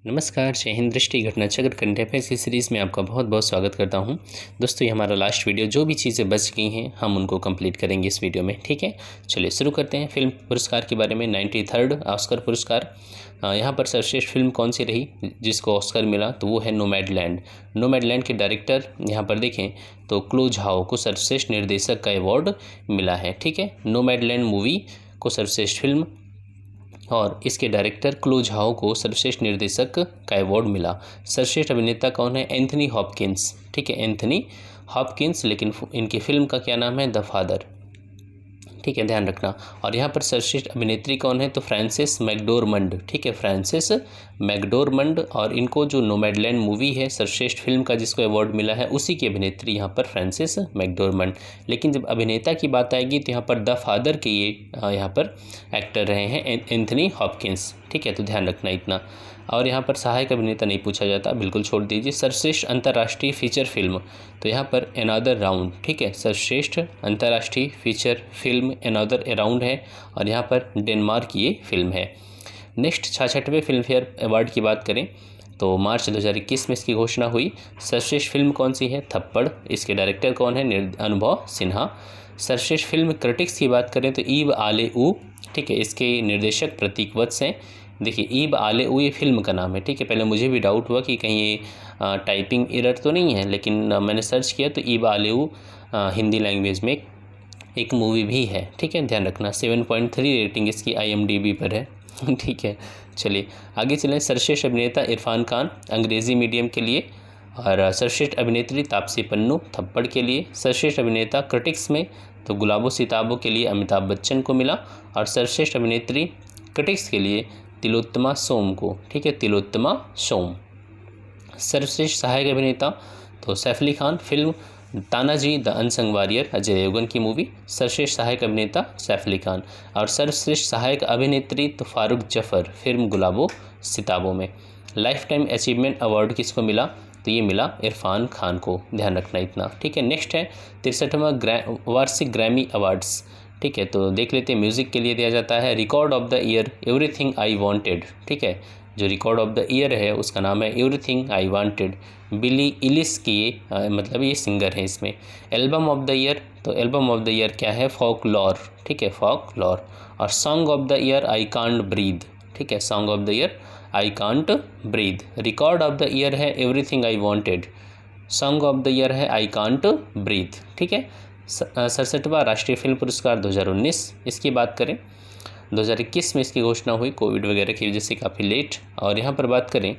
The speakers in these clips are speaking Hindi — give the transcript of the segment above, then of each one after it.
नमस्कार, जय हिंद। दृष्टि घटनाचक्र करंट अफेयर्स की सीरीज़ में आपका बहुत बहुत स्वागत करता हूं। दोस्तों, ये हमारा लास्ट वीडियो, जो भी चीज़ें बच गई हैं हम उनको कंप्लीट करेंगे इस वीडियो में। ठीक है, चलिए शुरू करते हैं। फिल्म पुरस्कार के बारे में 93rd ऑस्कर पुरस्कार। यहाँ पर सर्वश्रेष्ठ फिल्म कौन सी रही जिसको ऑस्कर मिला, तो वो है नोमैडलैंड। नोमैडलैंड के डायरेक्टर यहाँ पर देखें तो क्लो झाओ को सर्वश्रेष्ठ निर्देशक का अवार्ड मिला है। ठीक है, नोमैडलैंड मूवी को सर्वश्रेष्ठ फिल्म और इसके डायरेक्टर क्लो झाओ को सर्वश्रेष्ठ निर्देशक का अवार्ड मिला। सर्वश्रेष्ठ अभिनेता कौन है? Anthony Hopkins. ठीक है, एंथनी हॉपकिंस, लेकिन इनकी फिल्म का क्या नाम है? The father. ठीक है, ध्यान रखना। और यहाँ पर सर्वश्रेष्ठ अभिनेत्री कौन है? तो फ्रांसिस मैकडोरमंड। ठीक है, फ्रांसिस मैकडोरमंड। और इनको जो नोमैडलैंड मूवी है सर्वश्रेष्ठ फिल्म का जिसको अवार्ड मिला है, उसी की अभिनेत्री यहाँ पर फ्रांसिस मैकडोरमंड। लेकिन जब अभिनेता की बात आएगी तो यहाँ पर द फादर के ये यहाँ पर एक्टर रहे हैं एंथनी हॉपकिंस। ठीक है, तो ध्यान रखना इतना। और यहाँ पर सहायक अभिनेता नहीं पूछा जाता, बिल्कुल छोड़ दीजिए। सर्वश्रेष्ठ अंतर्राष्ट्रीय फीचर फिल्म, तो यहाँ पर अनदर राउंड। ठीक है, सर्वश्रेष्ठ अंतर्राष्ट्रीय फीचर फिल्म अनदर राउंड है और यहाँ पर डेनमार्क की ये फिल्म है। नेक्स्ट 66वें फिल्म फेयर अवार्ड की बात करें तो मार्च 2021 में इसकी घोषणा हुई। सर्वश्रेष्ठ फिल्म कौन सी है? थप्पड़। इसके डायरेक्टर कौन है? अनुभव सिन्हा। सर्वश्रेष्ठ फिल्म क्रिटिक्स की बात करें तो ईव आले ऊ। ठीक है, इसके निर्देशक प्रतीक वत्स हैं। देखिए, ईब आले ऊ ये फिल्म का नाम है। ठीक है, पहले मुझे भी डाउट हुआ कि कहीं ये टाइपिंग एरर तो नहीं है, लेकिन मैंने सर्च किया तो ईब आले ऊ हिंदी लैंग्वेज में एक मूवी भी है। ठीक है, ध्यान रखना। 7.3 रेटिंग इसकी IMDb पर है। ठीक है, चलिए आगे चलें। सर्वश्रेष्ठ अभिनेता इरफान खान, अंग्रेज़ी मीडियम के लिए। और सर्वश्रेष्ठ अभिनेत्री तापसी पन्नू, थप्पड़ के लिए। सर्वश्रेष्ठ अभिनेता क्रिटिक्स में तो गुलाबो सिताबो के लिए अमिताभ बच्चन को मिला। और सर्वश्रेष्ठ अभिनेत्री क्रिटिक्स के लिए तिलोत्तमा सोम को। ठीक है, तिलोत्तमा सोम। सर्वश्रेष्ठ सहायक अभिनेता तो Saif Ali Khan, film Tanaji the unsung warrior, Ajay Devgan की मूवी। सर्वश्रेष्ठ सहायक अभिनेता सैफ अली खान। और सर्वश्रेष्ठ सहायक अभिनेत्री तो फारूक जफर, फिल्म गुलाबो सिताबो में। लाइफ टाइम अचीवमेंट अवार्ड किसको मिला? तो ये मिला इरफान खान को। ध्यान रखना इतना। ठीक है, नेक्स्ट है 63वां वार्षिक ग्रैमी अवार्ड्स। ठीक है, तो देख लेते हैं। म्यूज़िक के लिए दिया जाता है record of the year everything I wanted. ठीक है, जो रिकॉर्ड ऑफ द ईयर है उसका नाम है एवरीथिंग आई वांटेड। बिली इलिस की मतलब ये सिंगर है इसमें। एल्बम ऑफ द ईयर, तो एल्बम ऑफ द ईयर क्या है? फोकलोर। ठीक है, फोकलोर। और song of the year I can't breathe. ठीक है, song of the year I can't breathe. Record of the year है everything I wanted. Song of the year है आई कांट ब्रीथ। ठीक है, 67वां राष्ट्रीय फिल्म पुरस्कार 2019, इसकी बात करें 2021 में इसकी घोषणा हुई, कोविड वगैरह की वजह से काफ़ी लेट। और यहाँ पर बात करें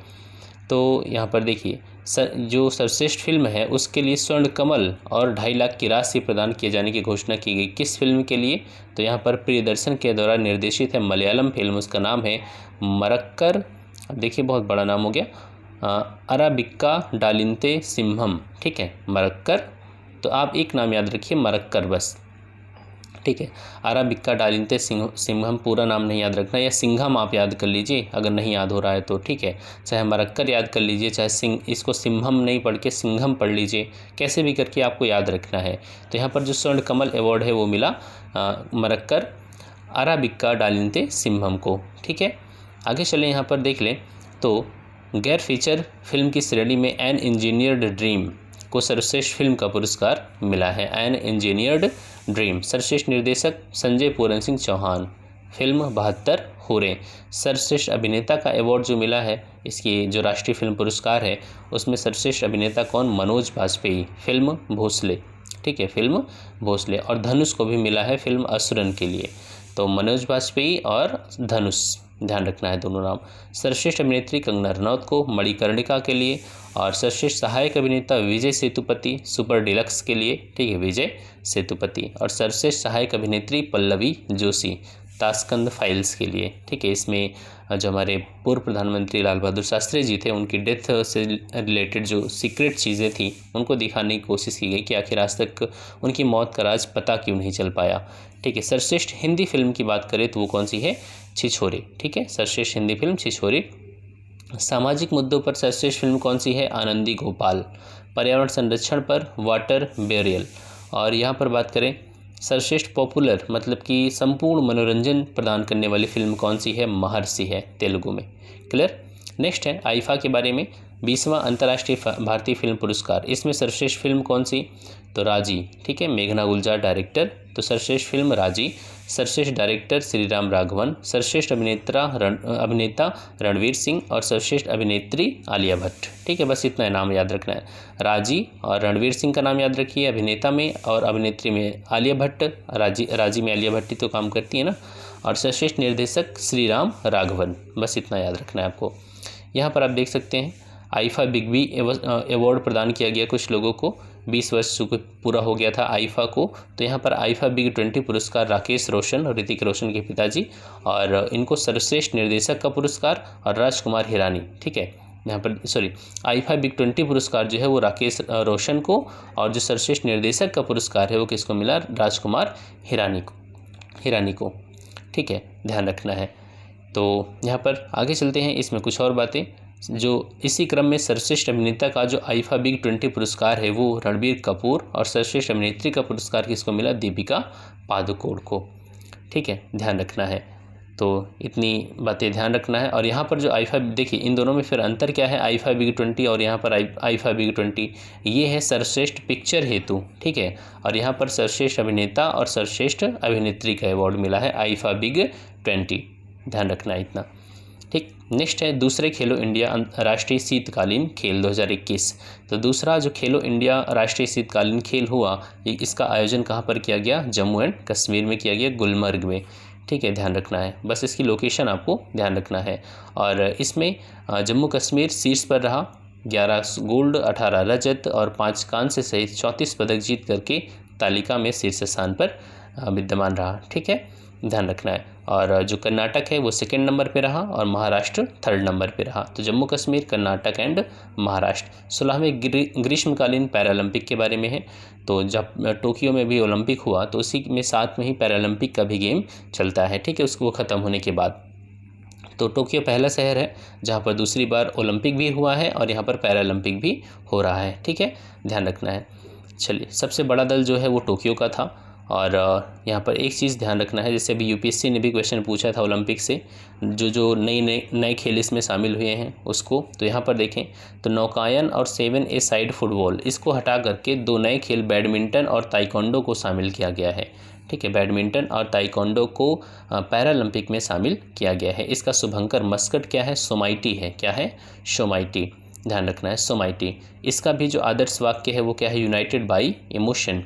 तो यहाँ पर देखिए जो सर्वश्रेष्ठ फिल्म है उसके लिए स्वर्ण कमल और 2.5 लाख की राशि प्रदान किए जाने की घोषणा की गई। किस फिल्म के लिए? तो यहाँ पर प्रियदर्शन के द्वारा निर्देशित है मलयालम फिल्म, उसका नाम है मरक्कर। देखिए, बहुत बड़ा नाम हो गया, अराबिक्का डालिंते सिम्हम। ठीक है, मरक्कर। तो आप एक नाम याद रखिए, मरक्कर बस। ठीक है, अराबिक्का डालिंते सिम्हम, पूरा नाम नहीं याद रखना, या सिंघम आप याद कर लीजिए अगर नहीं याद हो रहा है तो। ठीक है, चाहे मरक्कर याद कर लीजिए, चाहे इसको सिम्हम नहीं पढ़ के सिंघम पढ़ लीजिए, कैसे भी करके आपको याद रखना है। तो यहाँ पर जो स्वर्ण कमल अवार्ड है वो मिला मरक्कर अराबिक्का डालिंते सिम्हम को। ठीक है, आगे चलें। यहाँ पर देख लें तो गैर फीचर फिल्म की श्रेणी में एन इंजीनियर्ड ड्रीम को सर्वश्रेष्ठ फिल्म का पुरस्कार मिला है। An engineered dream. सर्वश्रेष्ठ निर्देशक संजय पूरन सिंह चौहान, फिल्म 72 हुर्रे। सर्वश्रेष्ठ अभिनेता का अवार्ड जो मिला है, इसकी जो राष्ट्रीय फिल्म पुरस्कार है उसमें सर्वश्रेष्ठ अभिनेता कौन? मनोज बाजपेयी, फिल्म भोसले। ठीक है, फिल्म भोसले। और धनुष को भी मिला है फिल्म असुरन के लिए। तो मनोज बाजपेयी और धनुष, ध्यान रखना है दोनों नाम। सर्वश्रेष्ठ अभिनेत्री कंगना रनौत को मणिकर्णिका के लिए। और सर्वश्रेष्ठ सहायक अभिनेता विजय सेतुपति, सुपर डिलक्स के लिए। ठीक है, विजय सेतुपति। और सर्वश्रेष्ठ सहायक अभिनेत्री पल्लवी जोशी, ताशकंद फाइल्स के लिए। ठीक है, इसमें जो हमारे पूर्व प्रधानमंत्री लाल बहादुर शास्त्री जी थे उनकी डेथ से रिलेटेड जो सीक्रेट चीज़ें थी उनको दिखाने की कोशिश की गई कि आखिर आज तक उनकी मौत का राज पता क्यों नहीं चल पाया। ठीक है, सर्वश्रेष्ठ हिंदी फिल्म की बात करें तो वो कौन सी है? छिछोरे। ठीक है, सर्वश्रेष्ठ हिंदी फिल्म छिछोरे। सामाजिक मुद्दों पर सर्वश्रेष्ठ फिल्म कौन सी है? आनंदी गोपाल। पर्यावरण संरक्षण पर वाटर बेरियल। और यहाँ पर बात करें सर्वश्रेष्ठ पॉपुलर मतलब कि संपूर्ण मनोरंजन प्रदान करने वाली फिल्म कौन सी है? महर्षि है, तेलुगु में। क्लियर। नेक्स्ट है आईफा के बारे में, 20वां अंतर्राष्ट्रीय भारतीय फिल्म पुरस्कार, इसमें सर्वश्रेष्ठ फिल्म कौन सी, तो राजी, ठीक है, मेघना गुलजार डायरेक्टर, तो सर्वश्रेष्ठ फिल्म राजी। सर्वश्रेष्ठ डायरेक्टर श्रीराम राघवन, सर्वश्रेष्ठ अभिनेता रणवीर सिंह और सर्वश्रेष्ठ अभिनेत्री आलिया भट्ट। ठीक है, बस इतना नाम याद रखना है। राजी और रणवीर सिंह का नाम याद रखिए अभिनेता में, और अभिनेत्री में आलिया भट्ट। राजी में आलिया भट्ट तो काम करती है ना। और सर्वश्रेष्ठ निर्देशक श्रीराम राघवन, बस इतना याद रखना है आपको। यहाँ पर आप देख सकते हैं आईफा बिग बी अवार्ड प्रदान किया गया कुछ लोगों को, 20 वर्ष पूरा हो गया था आईफा को। तो यहाँ पर आईफा बिग 20 पुरस्कार राकेश रोशन और ऋतिक रोशन के पिताजी, और इनको सर्वश्रेष्ठ निर्देशक का पुरस्कार और राजकुमार हिरानी। ठीक है, यहाँ पर आईफा बिग 20 पुरस्कार जो है वो राकेश रोशन को, और जो सर्वश्रेष्ठ निर्देशक का पुरस्कार है वो किसको मिला, राजकुमार हिरानी को। ठीक है, ध्यान रखना है। तो यहाँ पर आगे चलते हैं, इसमें कुछ और बातें जो इसी क्रम में सर्वश्रेष्ठ अभिनेता का जो आईफा बिग 20 पुरस्कार है वो रणबीर कपूर, और सर्वश्रेष्ठ अभिनेत्री का पुरस्कार किसको मिला, दीपिका पादुकोण को। ठीक है, ध्यान रखना है। तो इतनी बातें ध्यान रखना है। और यहाँ पर जो आईफा, देखिए इन दोनों में फिर अंतर क्या है, आईफा बिग 20 और यहाँ पर आईफा बिग 20, ये है सर्वश्रेष्ठ पिक्चर हेतु। ठीक है, और यहाँ पर सर्वश्रेष्ठ अभिनेता और सर्वश्रेष्ठ अभिनेत्री का अवार्ड मिला है आईफा बिग 20, ध्यान रखना है इतना। ठीक, नेक्स्ट है दूसरे खेलो इंडिया राष्ट्रीय शीतकालीन खेल 2021। तो दूसरा जो खेलो इंडिया राष्ट्रीय शीतकालीन खेल हुआ, इसका आयोजन कहाँ पर किया गया, जम्मू एंड कश्मीर में किया गया, गुलमर्ग में। ठीक है, ध्यान रखना है, बस इसकी लोकेशन आपको ध्यान रखना है। और इसमें जम्मू कश्मीर शीर्ष पर रहा, 11 गोल्ड 18 रजत और 5 कांस्य सहित 34 पदक जीत करके तालिका में शीर्ष स्थान पर विद्यमान रहा। ठीक है, ध्यान रखना है। और जो कर्नाटक है वो सेकंड नंबर पे रहा और महाराष्ट्र थर्ड नंबर पे रहा। तो जम्मू कश्मीर, कर्नाटक एंड महाराष्ट्र। 16वें ग्रीष्मकालीन पैरालंपिक के बारे में है। तो जब टोक्यो में भी ओलंपिक हुआ तो उसी में साथ में ही पैरालंपिक का भी गेम चलता है। ठीक है, उसको ख़त्म होने के बाद। तो टोक्यो पहला शहर है जहाँ पर दूसरी बार ओलंपिक भी हुआ है और यहाँ पर पैरालंपिक भी हो रहा है। ठीक है, ध्यान रखना है। चलिए, सबसे बड़ा दल जो है वो टोक्यो का था। और यहाँ पर एक चीज़ ध्यान रखना है, जैसे अभी यूपीएससी ने भी क्वेश्चन पूछा था ओलंपिक से, जो नए खेल इसमें शामिल हुए हैं उसको। तो यहाँ पर देखें तो नौकायन और 7 ए साइड फुटबॉल, इसको हटा करके 2 नए खेल बैडमिंटन और ताइक्वांडो को शामिल किया गया है। ठीक है, बैडमिंटन और ताइक्वांडो को पैरालंपिक में शामिल किया गया है। इसका शुभंकर मस्कट क्या है, सोमाइटी है। क्या है, सोमाइटी, ध्यान रखना है, सोमाइटी। इसका भी जो आदर्श वाक्य है वो क्या है, यूनाइटेड बाई इमोशन।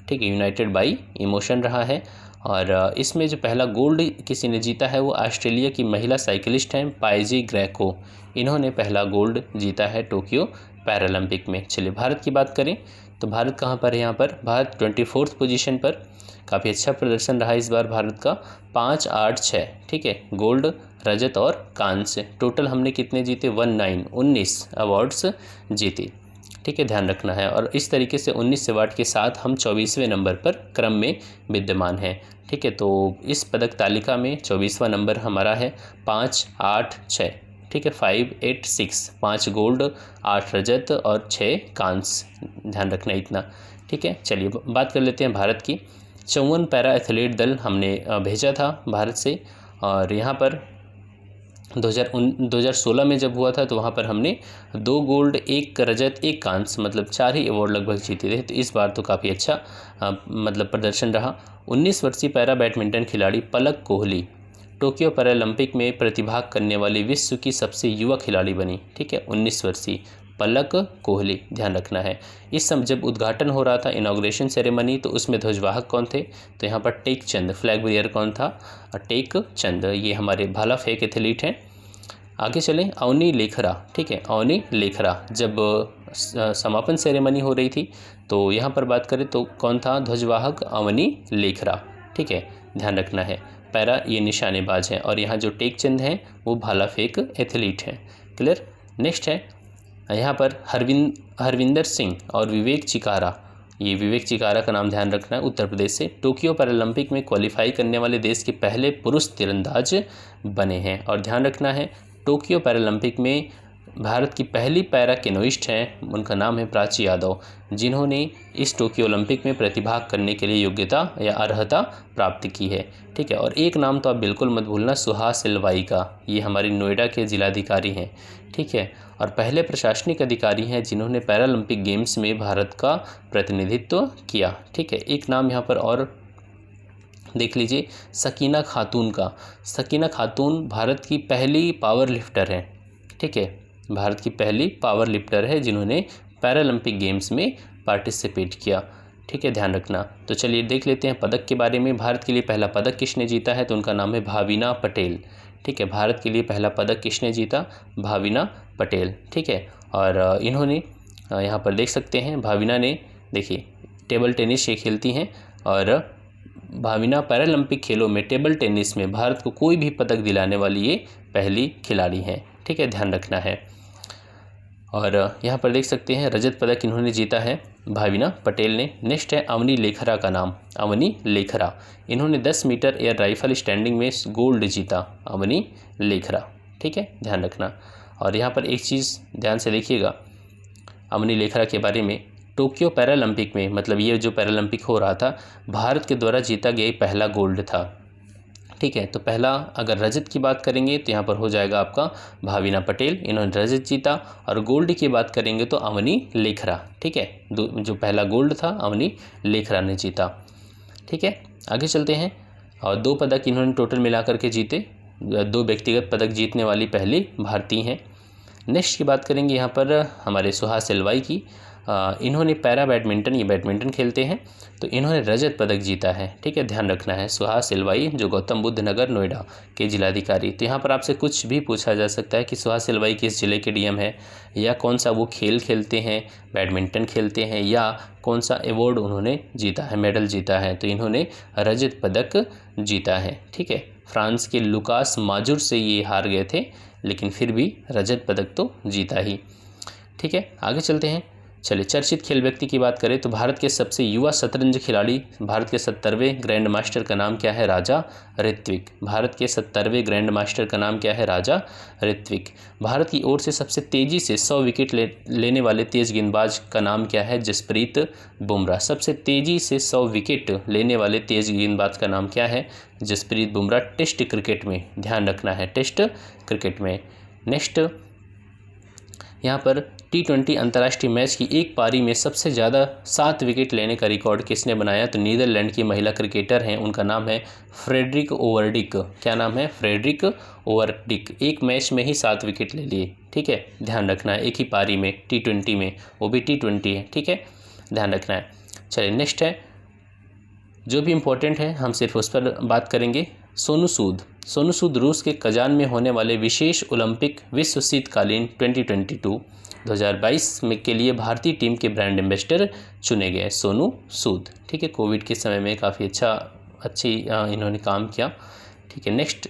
ठीक है, यूनाइटेड बाई इमोशन रहा है। और इसमें जो पहला गोल्ड किसी ने जीता है वो ऑस्ट्रेलिया की महिला साइकिलिस्ट हैं पाइजी ग्रेको। इन्होंने पहला गोल्ड जीता है टोक्यो पैरालंपिक में। चलिए, भारत की बात करें तो भारत कहाँ पर है, यहाँ पर भारत 24th पोजीशन पर। काफ़ी अच्छा प्रदर्शन रहा इस बार भारत का, 5, 8, 6। ठीक है, गोल्ड, रजत और कांस्य, टोटल हमने कितने जीते, 19 अवार्ड्स जीते। ठीक है, ध्यान रखना है। और इस तरीके से 19 अवार्ड के साथ हम 24वें नंबर पर क्रम में विद्यमान हैं। ठीक है, तो इस पदक तालिका में 24वां नंबर हमारा है, 5, 8, 6। ठीक है, 5, 8, 6, 5 गोल्ड, 8 रजत और 6 कांस्य, ध्यान रखना इतना। ठीक है, चलिए बात कर लेते हैं भारत की। 54 पैरा एथलीट दल हमने भेजा था भारत से। और यहाँ पर 2016 में जब हुआ था तो वहाँ पर हमने 2 गोल्ड, 1 रजत, 1 कांस्य, मतलब 4 ही अवार्ड लगभग जीते थे। तो इस बार तो काफ़ी अच्छा मतलब प्रदर्शन रहा। 19 वर्षीय पैरा बैडमिंटन खिलाड़ी पलक कोहली टोक्यो पैरालंपिक में प्रतिभाग करने वाली विश्व की सबसे युवा खिलाड़ी बनी। ठीक है, 19 वर्षीय पलक कोहली, ध्यान रखना है। इस समय जब उद्घाटन हो रहा था, इनॉग्रेशन सेरेमनी, तो उसमें ध्वजवाहक कौन थे, तो यहाँ पर टेक चंद, फ्लैग बेयर कौन था, टेक चंद, ये हमारे भाला फेंक एथलीट हैं। आगे चलें, अवनी लेखरा। ठीक है, अवनी लेखरा जब समापन सेरेमनी हो रही थी तो यहाँ पर बात करें तो कौन था ध्वजवाहक, अवनी लेखरा। ठीक है, ध्यान रखना है। पैरा ये निशानेबाज हैं और यहाँ जो टेक चंद हैं वो भाला फेंक एथलीट हैं। क्लियर। नेक्स्ट है यहाँ पर हरविंदर सिंह और विवेक चिकारा। ये विवेक चिकारा का नाम ध्यान रखना है, उत्तर प्रदेश से। टोक्यो पैरालंपिक में क्वालिफाई करने वाले देश के पहले पुरुष तीरंदाज बने हैं। और ध्यान रखना है, टोक्यो पैरालंपिक में भारत की पहली पैरा कैनोइस्ट हैं, उनका नाम है प्राची यादव, जिन्होंने इस टोक्यो ओलंपिक में प्रतिभाग करने के लिए योग्यता या अर्हता प्राप्त की है। ठीक है, और एक नाम तो आप बिल्कुल मत भूलना, सुहास एलवाई का, ये हमारे नोएडा के जिलाधिकारी हैं। ठीक है, और पहले प्रशासनिक अधिकारी हैं जिन्होंने पैरालंपिक गेम्स में भारत का प्रतिनिधित्व किया। ठीक है, एक नाम यहाँ पर और देख लीजिए, सकीना खातून का। सकीना खातून भारत की पहली पावर लिफ्टर हैं। ठीक है, भारत की पहली पावर लिफ्टर है जिन्होंने पैरालंपिक गेम्स में पार्टिसिपेट किया। ठीक है, ध्यान रखना। तो चलिए देख लेते हैं पदक के बारे में। भारत के लिए पहला पदक किसने जीता है, तो उनका नाम है भाविना पटेल। ठीक है, भारत के लिए पहला पदक किसने जीता, भाविना पटेल। ठीक है, और इन्होंने यहाँ पर देख सकते हैं, भाविना ने, देखिए टेबल टेनिस ये खेलती हैं, और भाविना पैरालंपिक खेलों में टेबल टेनिस में भारत को कोई भी पदक दिलाने वाली ये पहली खिलाड़ी हैं। ठीक है, ध्यान रखना है। और यहाँ पर देख सकते हैं रजत पदक इन्होंने जीता है, भाविना पटेल ने। नेक्स्ट है अवनी लेखरा का नाम, अवनी लेखरा, इन्होंने 10 मीटर एयर राइफल स्टैंडिंग में गोल्ड जीता, अवनी लेखरा। ठीक है, ध्यान रखना। और यहाँ पर एक चीज़ ध्यान से देखिएगा अवनी लेखरा के बारे में, टोक्यो पैरालंपिक में, मतलब ये जो पैरालंपिक हो रहा था, भारत के द्वारा जीता गया पहला गोल्ड था। ठीक है, तो पहला अगर रजत की बात करेंगे तो यहाँ पर हो जाएगा आपका भाविना पटेल, इन्होंने रजत जीता। और गोल्ड की बात करेंगे तो अवनी लेखरा। ठीक है, जो पहला गोल्ड था अवनी लेखरा ने जीता। ठीक है, आगे चलते हैं। और 2 पदक इन्होंने टोटल मिलाकर के जीते, 2 व्यक्तिगत पदक जीतने वाली पहली भारतीय हैं। नेक्स्ट की बात करेंगे यहाँ पर हमारे सुहास एलवाई की। इन्होंने पैरा बैडमिंटन, ये बैडमिंटन खेलते हैं, तो इन्होंने रजत पदक जीता है। ठीक है, ध्यान रखना है। सुहास एलवाई जो गौतम बुद्ध नगर नोएडा के जिलाधिकारी। तो यहाँ पर आपसे कुछ भी पूछा जा सकता है कि सुहास एलवाई किस जिले के डीएम है, या कौन सा वो खेल खेलते हैं, बैडमिंटन खेलते हैं, या कौन सा अवार्ड उन्होंने जीता है, मेडल जीता है। तो इन्होंने रजत पदक जीता है। ठीक है, फ्रांस के लुकास माजुर से ये हार गए थे, लेकिन फिर भी रजत पदक तो जीता ही। ठीक है, आगे चलते हैं। चलिए चर्चित खेल व्यक्ति की बात करें तो भारत के सबसे युवा शतरंज खिलाड़ी, भारत के 70वें ग्रैंड मास्टर का नाम क्या है, राजा ऋत्विक। भारत के 70वें ग्रैंड मास्टर का नाम क्या है, राजा ऋत्विक। भारत की ओर से सबसे तेज़ी से 100 विकेट लेने वाले तेज गेंदबाज का नाम क्या है, जसप्रीत बुमराह। सबसे तेज़ी से 100 विकेट लेने वाले तेज गेंदबाज का नाम क्या है, जसप्रीत बुमराह। टेस्ट क्रिकेट में ध्यान रखना है, टेस्ट क्रिकेट में। नेक्स्ट यहाँ पर T20 अंतर्राष्ट्रीय मैच की एक पारी में सबसे ज़्यादा 7 विकेट लेने का रिकॉर्ड किसने बनाया, तो नीदरलैंड की महिला क्रिकेटर हैं, उनका नाम है फ्रेडरिक ओवरडिक। क्या नाम है, फ्रेडरिक ओवरडिक। एक मैच में ही 7 विकेट ले लिए। ठीक है, ध्यान रखना है, एक ही पारी में, T20 में, वो भी T20 है। ठीक है, ध्यान रखना है। चलिए नेक्स्ट है, जो भी इम्पोर्टेंट है हम सिर्फ उस पर बात करेंगे। सोनू सूद। सोनू सूद रूस के कजान में होने वाले विशेष ओलंपिक विश्व शीतकालीन 2022 में के लिए भारतीय टीम के ब्रांड एम्बेसडर चुने गए, सोनू सूद। ठीक है, कोविड के समय में काफ़ी अच्छी इन्होंने काम किया। ठीक है, next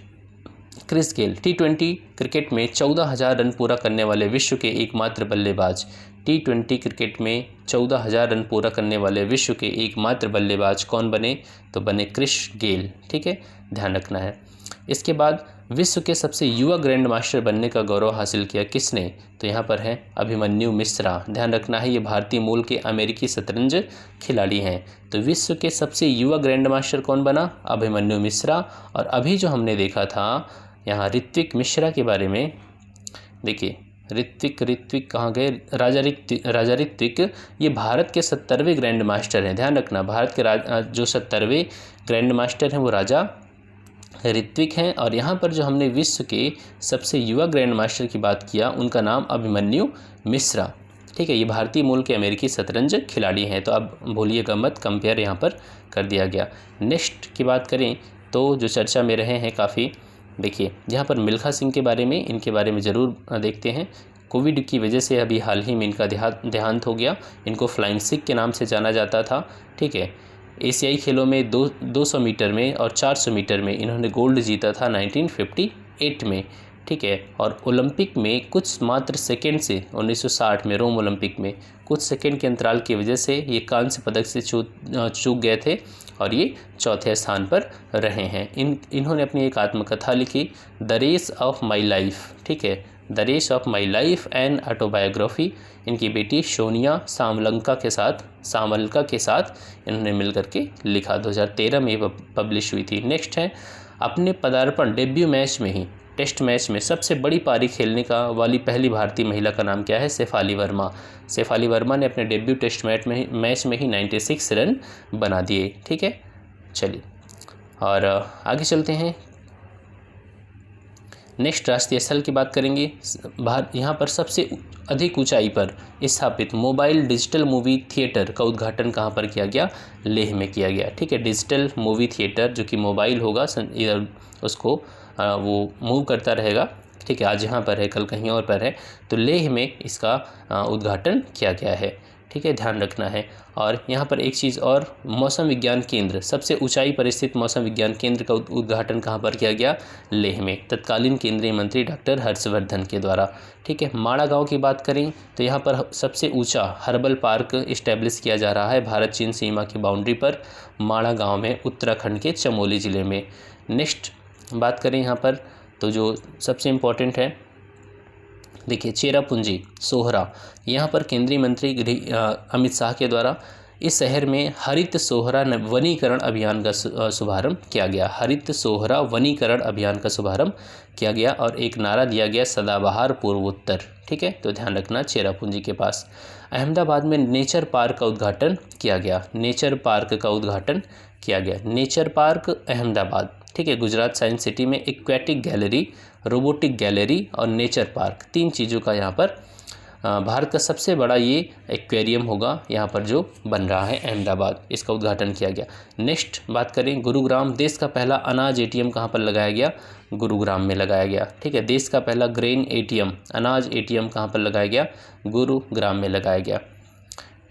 Chris Gayle. T20 cricket में 14,000 रन पूरा करने वाले विश्व के एकमात्र बल्लेबाज। T20 क्रिकेट में 14,000 रन पूरा करने वाले विश्व के एकमात्र बल्लेबाज कौन बने, तो बने क्रिस गेल। ठीक है, ध्यान रखना है। इसके बाद विश्व के सबसे युवा ग्रैंड मास्टर बनने का गौरव हासिल किया किसने, तो यहाँ पर है अभिमन्यु मिश्रा। ध्यान रखना है, ये भारतीय मूल के अमेरिकी शतरंज खिलाड़ी हैं। तो विश्व के सबसे युवा ग्रैंड मास्टर कौन बना, अभिमन्यु मिश्रा। और अभी जो हमने देखा था यहाँ ऋत्विक मिश्रा के बारे में, देखिए ऋत्विक कहाँ गए, राजा ऋत्विक, ये भारत के 70वें ग्रैंड मास्टर हैं। ध्यान रखना, भारत के जो 70वें ग्रैंड मास्टर हैं वो राजा ऋत्विक हैं। और यहाँ पर जो हमने विश्व के सबसे युवा ग्रैंड मास्टर की बात किया, उनका नाम अभिमन्यु मिश्रा। ठीक है, ये भारतीय मूल के अमेरिकी शतरंज खिलाड़ी हैं। तो अब भूलिएगा मत, कंपेयर यहाँ पर कर दिया गया। नेक्स्ट की बात करें तो जो चर्चा में रहे हैं काफ़ी, देखिए यहाँ पर मिल्खा सिंह के बारे में, इनके बारे में ज़रूर देखते हैं। कोविड की वजह से अभी हाल ही में इनका देहांत हो गया। इनको फ्लाइंग सिख के नाम से जाना जाता था। ठीक है, एशियाई खेलों में 200 मीटर में और 400 मीटर में इन्होंने गोल्ड जीता था 1958 में। ठीक है। और ओलंपिक में कुछ मात्र सेकंड से 1960 में रोम ओलंपिक में कुछ सेकंड के अंतराल की वजह से ये कांस्य पदक से चूक गए थे और ये चौथे स्थान पर रहे हैं। इन्होंने अपनी एक आत्मकथा लिखी, the race of my life, ठीक है, the race of my life and autobiography. इनकी बेटी सोनिया सामलंका के साथ इन्होंने मिलकर के लिखा, 2013 में पब्लिश हुई थी। नेक्स्ट है, अपने पदार्पण डेब्यू मैच में ही टेस्ट मैच में सबसे बड़ी पारी खेलने वाली पहली भारतीय महिला का नाम क्या है? शेफाली वर्मा। शेफाली वर्मा ने अपने डेब्यू टेस्ट मैच में ही 96 रन बना दिए, ठीक है। चलिए और आगे चलते हैं। नेक्स्ट राष्ट्रीय स्थल की बात करेंगे। यहाँ पर सबसे अधिक ऊंचाई पर स्थापित मोबाइल डिजिटल मूवी थिएटर का उद्घाटन कहाँ पर किया गया? लेह में किया गया, ठीक है। डिजिटल मूवी थिएटर जो कि मोबाइल होगा, इधर उसको वो मूव करता रहेगा, ठीक है। आज यहाँ पर है, कल कहीं और पर है, तो लेह में इसका उद्घाटन किया गया है, ठीक है, ध्यान रखना है। और यहाँ पर एक चीज़ और, मौसम विज्ञान केंद्र, सबसे ऊंचाई पर स्थित मौसम विज्ञान केंद्र का उद्घाटन कहाँ पर किया गया? लेह में, तत्कालीन केंद्रीय मंत्री डॉक्टर हर्षवर्धन के द्वारा, ठीक है। माड़ा गांव की बात करें तो यहाँ पर सबसे ऊंचा हर्बल पार्क इस्टेब्लिश किया जा रहा है भारत चीन सीमा की बाउंड्री पर, माड़ा गाँव में, उत्तराखंड के चमोली ज़िले में। नेक्स्ट बात करें यहाँ पर तो जो सबसे इम्पोर्टेंट है, देखिए चेरापूंजी सोहरा, यहाँ पर केंद्रीय मंत्री अमित शाह के द्वारा इस शहर में हरित सोहरा वनीकरण अभियान का शुभारंभ किया गया। हरित सोहरा वनीकरण अभियान का शुभारंभ किया गया और एक नारा दिया गया, सदाबहार पूर्वोत्तर, ठीक है, तो ध्यान रखना, चेरापूंजी के पास। अहमदाबाद में नेचर पार्क का उद्घाटन किया गया। नेचर पार्क का उद्घाटन किया गया, नेचर पार्क अहमदाबाद, ठीक है। गुजरात साइंस सिटी में एक्वेटिक गैलरी, रोबोटिक गैलरी और नेचर पार्क, 3 चीज़ों का यहाँ पर भारत का सबसे बड़ा ये एक्वेरियम होगा यहाँ पर जो बन रहा है अहमदाबाद, इसका उद्घाटन किया गया। नेक्स्ट बात करें गुरुग्राम, देश का पहला अनाज एटीएम कहाँ पर लगाया गया? गुरुग्राम में लगाया गया, ठीक है। देश का पहला ग्रेन एटीएम, अनाज एटीएम कहाँ पर लगाया गया? गुरुग्राम में लगाया गया,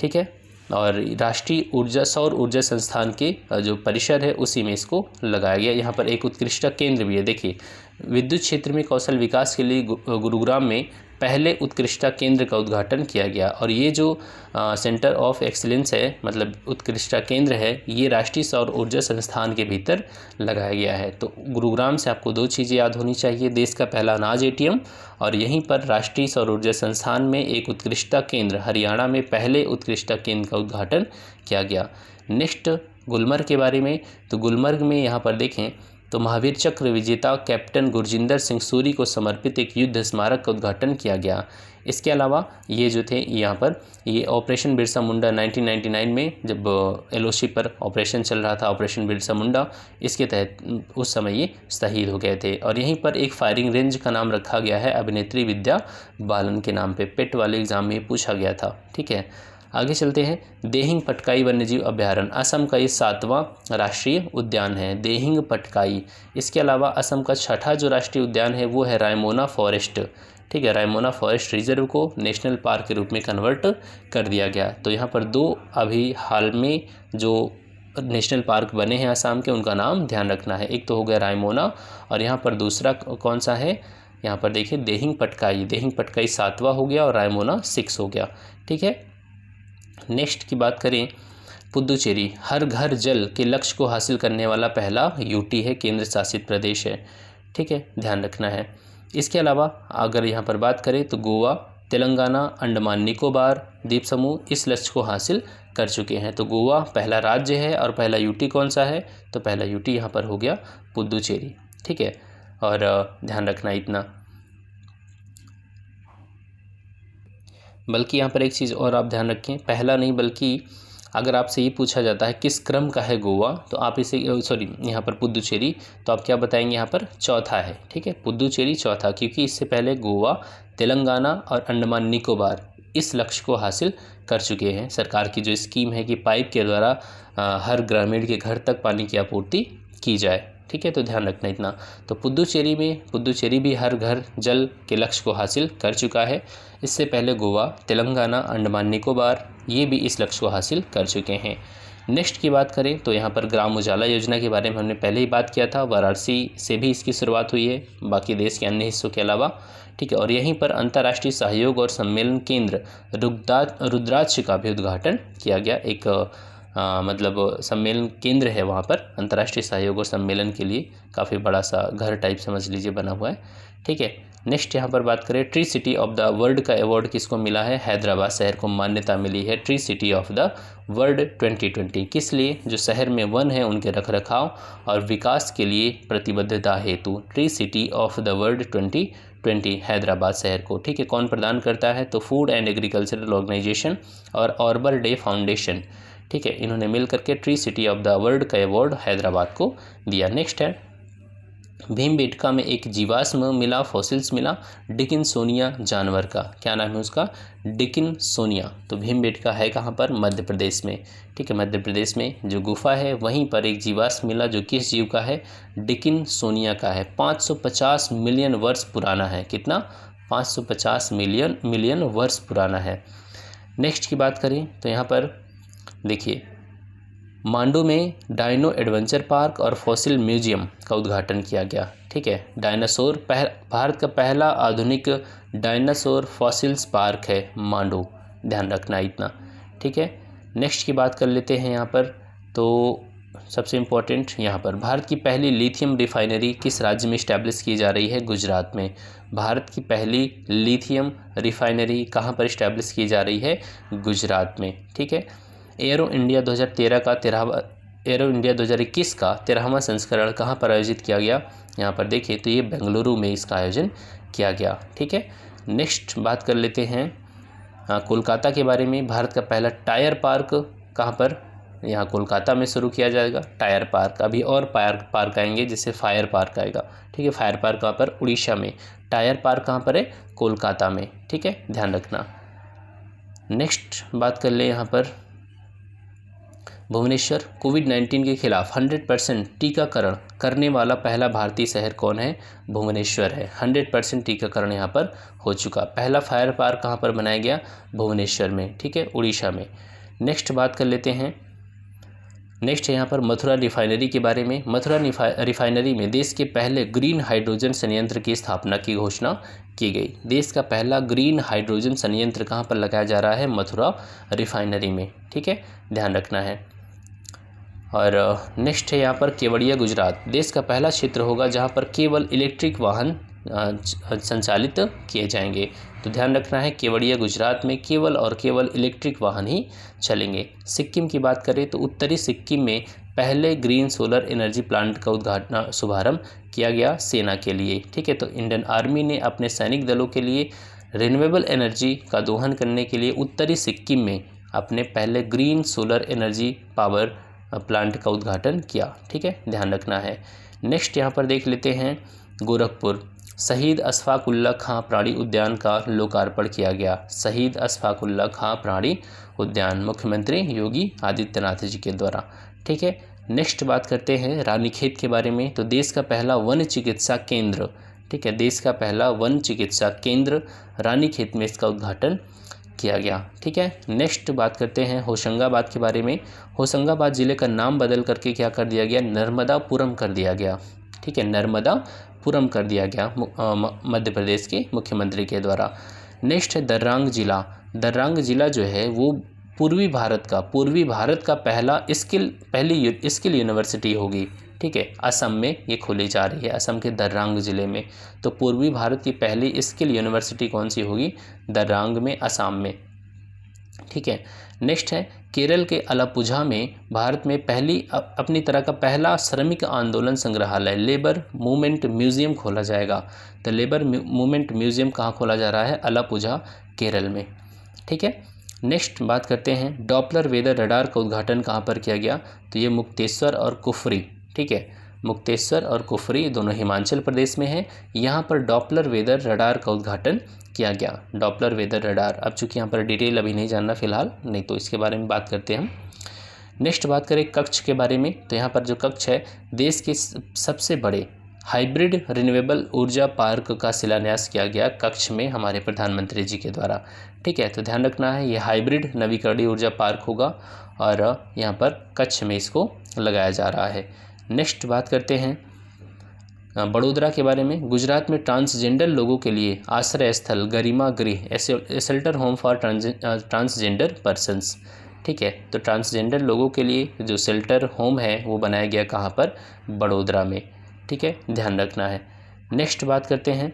ठीक है। और राष्ट्रीय सौर ऊर्जा संस्थान के जो परिसर है उसी में इसको लगाया गया। यहाँ पर एक उत्कृष्टता केंद्र भी है, देखिए विद्युत क्षेत्र में कौशल विकास के लिए गुरुग्राम में पहले उत्कृष्टता केंद्र का उद्घाटन किया गया। और ये जो सेंटर ऑफ एक्सीलेंस है, मतलब उत्कृष्टता केंद्र है, ये राष्ट्रीय सौर ऊर्जा संस्थान के भीतर लगाया गया है। तो गुरुग्राम से आपको 2 चीज़ें याद होनी चाहिए, देश का पहला अनाज एटीएम और यहीं पर राष्ट्रीय सौर ऊर्जा संस्थान में एक उत्कृष्टता केंद्र, हरियाणा में पहले उत्कृष्टता केंद्र का उद्घाटन किया गया। नेक्स्ट गुलमर्ग के बारे में, तो गुलमर्ग में यहाँ पर देखें तो महावीर चक्र विजेता कैप्टन गुरजिंदर सिंह सूरी को समर्पित एक युद्ध स्मारक का उद्घाटन किया गया। इसके अलावा ये जो थे यहाँ पर ये ऑपरेशन बिरसा मुंडा 1999 में जब LOC पर ऑपरेशन चल रहा था, ऑपरेशन बिरसा मुंडा, इसके तहत उस समय ये शहीद हो गए थे। और यहीं पर एक फायरिंग रेंज का नाम रखा गया है अभिनेत्री विद्या बालन के नाम पे, पेट वाले एग्जाम में पूछा गया था, ठीक है। आगे चलते हैं। देहिंग पटकाई वन्यजीव अभ्यारण्य असम का ये 7वां राष्ट्रीय उद्यान है, देहिंग पटकाई। इसके अलावा असम का 6ठा जो राष्ट्रीय उद्यान है वो है रायमोना फॉरेस्ट, ठीक है। रायमोना फॉरेस्ट रिजर्व को नेशनल पार्क के रूप में कन्वर्ट कर दिया गया। तो यहाँ पर 2 अभी हाल में जो नेशनल पार्क बने हैं असम के, उनका नाम ध्यान रखना है। एक तो हो गया रायमोना और यहाँ पर दूसरा कौन सा है, यहाँ पर देखिए देहिंग पटकाई। देहिंग पटकाई 7वां हो गया और रायमोना 6 हो गया, ठीक है। नेक्स्ट की बात करें, पुदुचेरी हर घर जल के लक्ष्य को हासिल करने वाला पहला यूटी है, केंद्र शासित प्रदेश है, ठीक है, ध्यान रखना है। इसके अलावा अगर यहाँ पर बात करें तो गोवा, तेलंगाना, अंडमान निकोबार द्वीप समूह इस लक्ष्य को हासिल कर चुके हैं। तो गोवा पहला राज्य है और पहला यूटी कौन सा है? तो पहला यूटी यहाँ पर हो गया पुदुचेरी, ठीक है। और ध्यान रखना इतना, बल्कि यहाँ पर एक चीज़ और आप ध्यान रखें, पहला नहीं बल्कि अगर आपसे ये पूछा जाता है किस क्रम का है गोवा, तो आप इसे यहाँ पर पुदुचेरी, तो आप क्या बताएंगे? यहाँ पर चौथा है, ठीक है, पुदुचेरी चौथा, क्योंकि इससे पहले गोवा, तेलंगाना और अंडमान निकोबार इस लक्ष्य को हासिल कर चुके हैं। सरकार की जो स्कीम है कि पाइप के द्वारा हर ग्रामीण के घर तक पानी की आपूर्ति की जाए, ठीक है, तो ध्यान रखना इतना। तो पुदुचेरी भी हर घर जल के लक्ष्य को हासिल कर चुका है। इससे पहले गोवा, तेलंगाना, अंडमान निकोबार ये भी इस लक्ष्य को हासिल कर चुके हैं। नेक्स्ट की बात करें तो यहाँ पर ग्राम उजाला योजना के बारे में हमने पहले ही बात किया था, वाराणसी से भी इसकी शुरुआत हुई है, बाकी देश के अन्य हिस्सों के अलावा, ठीक है। और यहीं पर अंतर्राष्ट्रीय सहयोग और सम्मेलन केंद्र रुद्राक्ष का भी उद्घाटन किया गया। एक मतलब सम्मेलन केंद्र है वहाँ पर, अंतर्राष्ट्रीय सहयोग और सम्मेलन के लिए काफ़ी बड़ा सा घर टाइप समझ लीजिए बना हुआ है, ठीक है। नेक्स्ट यहाँ पर बात करें, tree city of the world का अवार्ड किसको मिला है? हैदराबाद शहर को मान्यता मिली है tree city of the world 2020। किस लिए? जो शहर में वन है उनके रखरखाव और विकास के लिए प्रतिबद्धता हेतु tree city of the world 2020 Hyderabad शहर को, ठीक है। कौन प्रदान करता है? तो फूड एंड एग्रीकल्चरल ऑर्गेनाइजेशन और ऑर्बर डे फाउंडेशन, ठीक है, इन्होंने मिल करके tree city of the world का अवार्ड हैदराबाद को दिया। नेक्स्ट है, भीमबेटका में एक जीवाश्म मिला, फॉसिल्स मिला डिकिन्सोनिया जानवर का। क्या नाम है उसका? डिकिन्सोनिया। तो भीमबेटका है कहाँ पर? मध्य प्रदेश में, ठीक है। मध्य प्रदेश में जो गुफा है वहीं पर एक जीवाश्म मिला जो किस जीव का है? डिकिन्सोनिया का है। 550 मिलियन वर्ष पुराना है। कितना? 550 मिलियन वर्ष पुराना है। नेक्स्ट की बात करें तो यहाँ पर देखिए, मांडू में डायनो एडवेंचर पार्क और फॉसिल म्यूजियम का उद्घाटन किया गया, ठीक है। डायनासोर भारत का पहला आधुनिक डायनासोर फॉसिल्स पार्क है मांडू, ध्यान रखना इतना, ठीक है। नेक्स्ट की बात कर लेते हैं यहाँ पर, तो सबसे इम्पोर्टेंट यहाँ पर, भारत की पहली लिथियम रिफाइनरी किस राज्य में इस्टेब्लिश की जा रही है? गुजरात में। भारत की पहली लिथियम रिफाइनरी कहाँ पर इस्टेब्लिश की जा रही है? गुजरात में, ठीक है। एरो इंडिया 2013 का 2021 का 13वां संस्करण कहाँ पर आयोजित किया गया? यहाँ पर देखिए तो ये बेंगलुरु में इसका आयोजन किया गया, ठीक है। नेक्स्ट बात कर लेते हैं कोलकाता के बारे में। भारत का पहला टायर पार्क कहाँ पर? यहाँ कोलकाता में शुरू किया जाएगा टायर पार्क। अभी और पार्क आएंगे जिससे फायर पार्क आएगा, ठीक है। फायर पार्क कहाँ पर? उड़ीसा में। टायर पार्क कहाँ पर है? कोलकाता में, ठीक है, ध्यान रखना। नेक्स्ट बात कर ले यहाँ पर, भुवनेश्वर कोविड-19 के खिलाफ 100% टीकाकरण करने वाला पहला भारतीय शहर कौन है? भुवनेश्वर है। 100% टीकाकरण यहाँ पर हो चुका। पहला फायर पार्क कहाँ पर बनाया गया? भुवनेश्वर में, ठीक है, उड़ीसा में। नेक्स्ट बात कर लेते हैं, नेक्स्ट है यहाँ पर मथुरा रिफाइनरी के बारे में। मथुरा रिफाइनरी में देश के पहले ग्रीन हाइड्रोजन संयंत्र की स्थापना की घोषणा की गई। देश का पहला ग्रीन हाइड्रोजन संयंत्र कहाँ पर लगाया जा रहा है? मथुरा रिफाइनरी में, ठीक है, ध्यान रखना है। और नेक्स्ट है यहाँ पर केवड़िया गुजरात देश का पहला क्षेत्र होगा जहाँ पर केवल इलेक्ट्रिक वाहन संचालित किए जाएंगे। तो ध्यान रखना है, केवड़िया गुजरात में केवल और केवल इलेक्ट्रिक वाहन ही चलेंगे। सिक्किम की बात करें तो उत्तरी सिक्किम में पहले ग्रीन सोलर एनर्जी प्लांट का शुभारंभ किया गया सेना के लिए, ठीक है। तो इंडियन आर्मी ने अपने सैनिक दलों के लिए रिन्यूएबल एनर्जी का दोहन करने के लिए उत्तरी सिक्किम में अपने पहले green solar energy power plant का उद्घाटन किया, ठीक है, ध्यान रखना है। नेक्स्ट यहाँ पर देख लेते हैं, गोरखपुर शहीद अशफाक उल्लाह खां प्राणी उद्यान का लोकार्पण किया गया। शहीद अशफाक उल्लाह खां प्राणी उद्यान मुख्यमंत्री योगी आदित्यनाथ जी के द्वारा, ठीक है। नेक्स्ट बात करते हैं रानीखेत के बारे में। तो देश का पहला वन चिकित्सा केंद्र, ठीक है, देश का पहला वन चिकित्सा केंद्र रानीखेत में इसका उद्घाटन किया गया, ठीक है। नेक्स्ट बात करते हैं होशंगाबाद के बारे में। होशंगाबाद ज़िले का नाम बदल करके क्या कर दिया गया? नर्मदापुरम कर दिया गया, ठीक है, नर्मदापुरम कर दिया गया मध्य प्रदेश के मुख्यमंत्री के द्वारा। नेक्स्ट है दर्रांग जिला। दर्रांग जिला जो है वो पूर्वी भारत का पहली स्किल यूनिवर्सिटी होगी, ठीक है, असम में ये खोली जा रही है, असम के दर्रांग ज़िले में। तो पूर्वी भारत की पहली स्किल यूनिवर्सिटी कौन सी होगी? दर्रांग में, असम में, ठीक है। नेक्स्ट है केरल के अलापुझा में भारत में पहली अपनी तरह का पहला श्रमिक आंदोलन संग्रहालय लेबर मूवमेंट म्यूजियम खोला जाएगा। तो लेबर मूवमेंट म्यूजियम कहाँ खोला जा रहा है? अलापुझा, केरल में, ठीक है। नेक्स्ट बात करते हैं डॉपलर वेदर रडार का उद्घाटन कहाँ पर किया गया? तो ये मुक्तेश्वर और कुफरी, ठीक है, मुक्तेश्वर और कुफरी दोनों हिमाचल प्रदेश में है। यहाँ पर डॉपलर वेदर रडार का उद्घाटन किया गया। डॉपलर वेदर रडार, अब चूंकि यहाँ पर डिटेल अभी नहीं जानना फिलहाल, नहीं तो इसके बारे में बात करते हैं हम। नेक्स्ट बात करें कक्ष के बारे में। तो यहाँ पर जो कक्ष है देश के सबसे बड़े हाइब्रिड रिन्यूएबल ऊर्जा पार्क का शिलान्यास किया गया कच्छ में हमारे प्रधानमंत्री जी के द्वारा। ठीक है, तो ध्यान रखना है ये हाइब्रिड नवीकरणीय ऊर्जा पार्क होगा और यहाँ पर कच्छ में इसको लगाया जा रहा है। नेक्स्ट बात करते हैं बड़ोदरा के बारे में। गुजरात में ट्रांसजेंडर लोगों के लिए आश्रय स्थल गरिमा गृह shelter home for transgender persons. ठीक है, तो ट्रांसजेंडर लोगों के लिए जो शेल्टर होम है वो बनाया गया कहाँ पर, बड़ोदरा में। ठीक है, ध्यान रखना है। नेक्स्ट बात करते हैं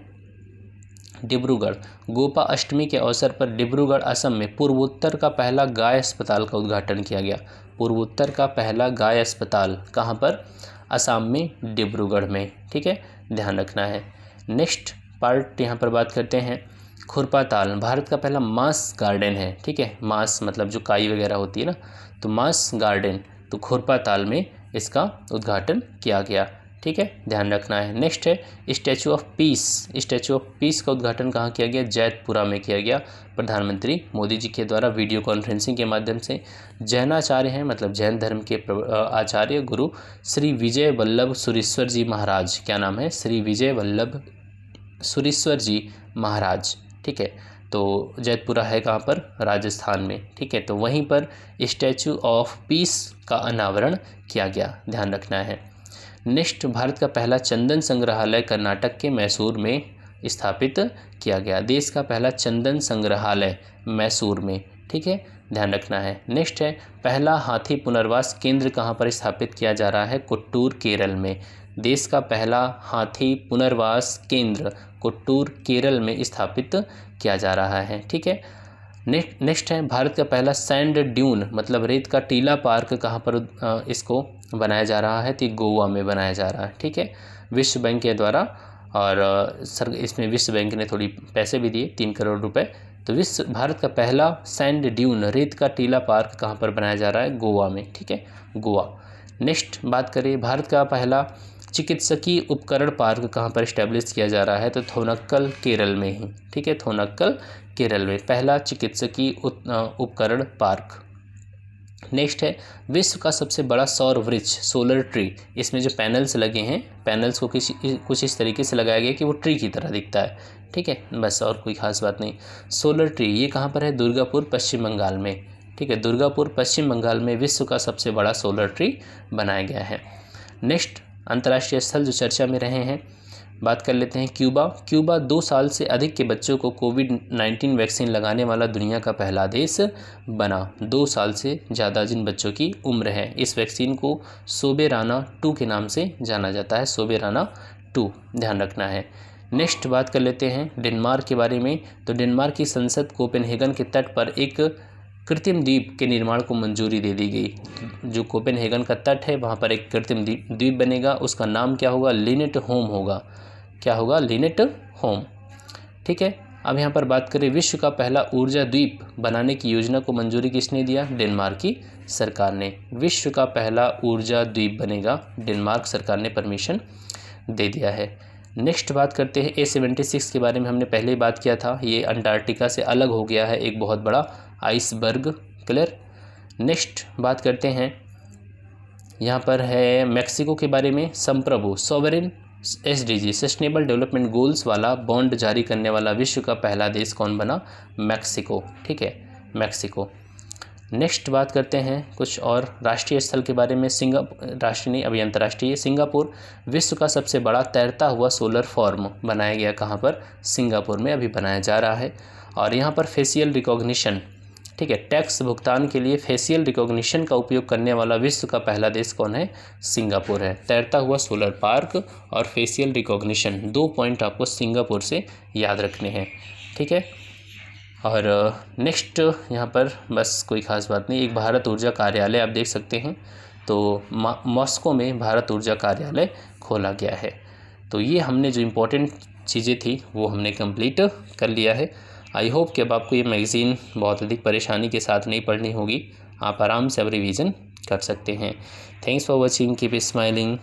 डिब्रूगढ़। गोपा अष्टमी के अवसर पर डिब्रूगढ़ असम में पूर्वोत्तर का पहला गाय अस्पताल का उद्घाटन किया गया। पूर्वोत्तर का पहला गाय अस्पताल कहाँ पर, असम में डिब्रूगढ़ में। ठीक है, ध्यान रखना है। नेक्स्ट पार्ट यहाँ पर बात करते हैं खुरपाताल। भारत का पहला मांस गार्डन है। ठीक है, मांस मतलब जो काई वगैरह होती है ना, तो मांस गार्डन, तो खुरपाताल में इसका उद्घाटन किया गया। ठीक है, ध्यान रखना है। नेक्स्ट है statue of peace. Statue of peace का उद्घाटन कहाँ किया गया, जैतपुरा में किया गया प्रधानमंत्री मोदी जी के द्वारा वीडियो कॉन्फ्रेंसिंग के माध्यम से। जैनाचार्य हैं मतलब जैन धर्म के आचार्य गुरु श्री विजय वल्लभ सुरीश्वर जी महाराज। क्या नाम है, श्री विजय वल्लभ सुरीश्वर जी महाराज। ठीक है, तो जैतपुरा है कहाँ पर, राजस्थान में। ठीक है, तो वहीं पर स्टैचू ऑफ पीस का अनावरण किया गया, ध्यान रखना है। नेक्स्ट भारत का पहला चंदन संग्रहालय कर्नाटक के मैसूर में स्थापित किया गया। देश का पहला चंदन संग्रहालय मैसूर में। ठीक है, ध्यान रखना है। नेक्स्ट है पहला हाथी पुनर्वास केंद्र कहाँ पर स्थापित किया जा रहा है, कुट्टूर केरल में। देश का पहला हाथी पुनर्वास केंद्र कुट्टूर केरल में स्थापित किया जा रहा है। ठीक है, नेक्स्ट है भारत का पहला सैंड ड्यून मतलब रेत का टीला पार्क कहाँ पर इसको बनाया जा रहा है, तो गोवा में बनाया जा रहा है। ठीक है, विश्व बैंक के द्वारा, और इसमें विश्व बैंक ने थोड़ी पैसे भी दिए, 3 करोड़ रुपए। तो भारत का पहला सैंड ड्यून रेत का टीला पार्क कहाँ पर बनाया जा रहा है, गोवा में। ठीक है, गोवा। नेक्स्ट बात करें भारत का पहला चिकित्सकीय उपकरण पार्क कहाँ पर इस्टेब्लिश किया जा रहा है, तो थोनक्कल केरल में ही। ठीक है, थोनक्कल केरल में पहला चिकित्सकीय उपकरण पार्क। नेक्स्ट है विश्व का सबसे बड़ा सौर वृक्ष सोलर ट्री। इसमें जो पैनल्स लगे हैं, पैनल्स को कुछ इस तरीके से लगाया गया कि वो ट्री की तरह दिखता है। ठीक है, बस और कोई खास बात नहीं। सोलर ट्री ये कहाँ पर है, दुर्गापुर पश्चिम बंगाल में। ठीक है, दुर्गापुर पश्चिम बंगाल में विश्व का सबसे बड़ा सोलर ट्री बनाया गया है। नेक्स्ट अंतर्राष्ट्रीय स्थल जो चर्चा में रहे हैं, बात कर लेते हैं क्यूबा। क्यूबा 2 साल से अधिक के बच्चों को कोविड-19 वैक्सीन लगाने वाला दुनिया का पहला देश बना। 2 साल से ज़्यादा जिन बच्चों की उम्र है, इस वैक्सीन को सोबेराना 2 के नाम से जाना जाता है, सोबेराना 2, ध्यान रखना है। नेक्स्ट बात कर लेते हैं डेनमार्क के बारे में। तो डेनमार्क की संसद कोपेनहेगन के तट पर एक कृत्रिम द्वीप के निर्माण को मंजूरी दे दी गई। जो कोपेनहेगन का तट है वहाँ पर एक कृत्रिम द्वीप बनेगा, उसका नाम क्या होगा, लिनेट होम होगा। क्या होगा, लिनेट होम। ठीक है, अब यहाँ पर बात करें विश्व का पहला ऊर्जा द्वीप बनाने की योजना को मंजूरी किसने दिया, डेनमार्क की सरकार ने। विश्व का पहला ऊर्जा द्वीप बनेगा, डेनमार्क सरकार ने परमिशन दे दिया है। नेक्स्ट बात करते हैं A76 के बारे में। हमने पहले ही बात किया था, ये अंटार्कटिका से अलग हो गया है, एक बहुत बड़ा आइसबर्ग। क्लियर। नेक्स्ट बात करते हैं यहाँ पर है मैक्सिको के बारे में। संप्रभु sovereign SDG sustainable development goals वाला बॉन्ड जारी करने वाला विश्व का पहला देश कौन बना, मैक्सिको। ठीक है, मैक्सिको। नेक्स्ट बात करते हैं कुछ और राष्ट्रीय स्थल के बारे में। राष्ट्रीय नहीं, अभी अंतर्राष्ट्रीय। सिंगापुर विश्व का सबसे बड़ा तैरता हुआ सोलर फॉर्म बनाया गया कहाँ पर, सिंगापुर में अभी बनाया जा रहा है। और यहाँ पर फेशियल रिकॉग्निशन, ठीक है, टैक्स भुगतान के लिए फेशियल रिकॉग्निशन का उपयोग करने वाला विश्व का पहला देश कौन है, सिंगापुर है। तैरता हुआ सोलर पार्क और फेशियल रिकॉग्निशन, 2 पॉइंट आपको सिंगापुर से याद रखने हैं। ठीक है, और नेक्स्ट यहाँ पर बस कोई ख़ास बात नहीं। एक भारत ऊर्जा कार्यालय आप देख सकते हैं, तो मॉस्को में भारत ऊर्जा कार्यालय खोला गया है। तो ये हमने जो इम्पोर्टेंट चीज़ें थी वो हमने कंप्लीट कर लिया है। आई होप कि अब आपको ये मैगज़ीन बहुत अधिक परेशानी के साथ नहीं पढ़नी होगी, आप आराम से अब रिवीजन कर सकते हैं। Thanks for watching, keep smiling.